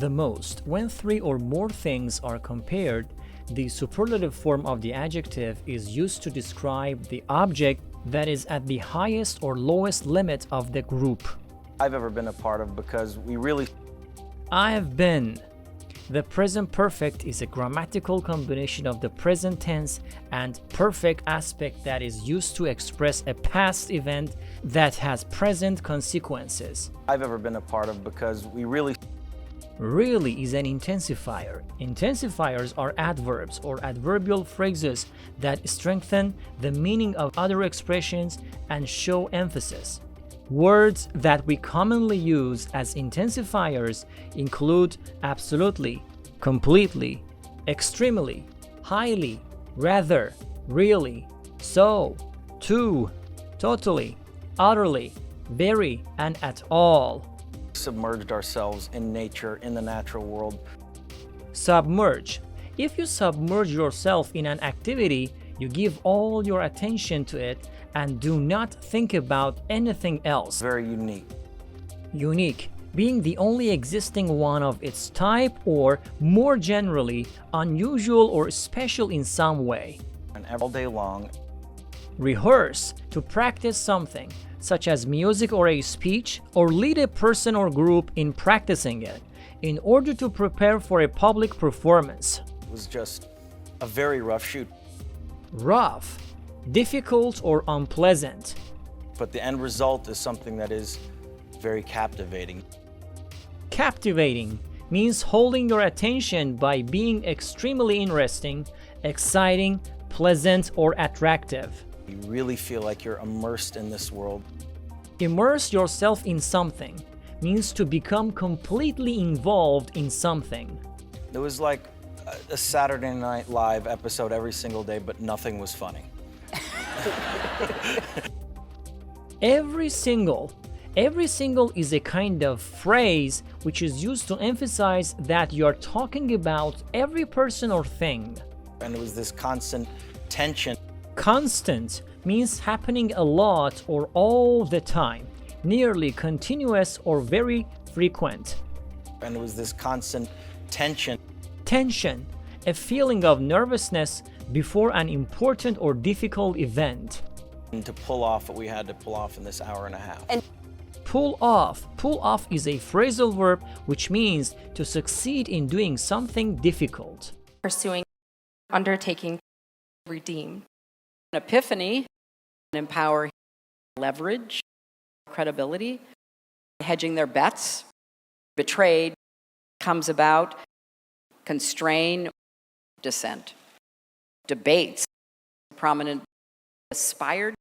the most. When three or more things are compared, the superlative form of the adjective is used to describe the object that is at the highest or lowest limit of the group. I've ever been a part of, because we really... I have been. The present perfect is a grammatical combination of the present tense and perfect aspect that is used to express a past event that has present consequences. I've ever been a part of, because we really... Really is an intensifier. Intensifiers are adverbs or adverbial phrases that strengthen the meaning of other expressions and show emphasis. Words that we commonly use as intensifiers include absolutely, completely, extremely, highly, rather, really, so, to, totally, utterly, very, and at all. Submerged ourselves in nature, in the natural world. Submerge. If you submerge yourself in an activity, you give all your attention to it and do not think about anything else. Very unique. Unique, being the only existing one of its type, or more generally, unusual or special in some way. And all day long. Rehearse, to practice something, such as music or a speech, or lead a person or group in practicing it, in order to prepare for a public performance. It was just a very rough shoot. Rough, difficult or unpleasant. But the end result is something that is very captivating. Captivating means holding your attention by being extremely interesting, exciting, pleasant, or attractive. You really feel like you're immersed in this world. Immerse yourself in something means to become completely involved in something. It was like a Saturday Night Live episode every single day, but nothing was funny. Every single is a kind of phrase which is used to emphasize that you're talking about every person or thing. And it was this constant tension. Constant means happening a lot or all the time, nearly continuous or very frequent. And it was this constant tension. Tension, a feeling of nervousness before an important or difficult event. And to pull off what we had to pull off in this hour and a half. And pull off. Pull off is a phrasal verb which means to succeed in doing something difficult. pursuing, undertaking, redeem. An epiphany, empower, leverage, credibility, hedging their bets, betrayed, comes about, constrain, dissent, debates, prominent, aspired,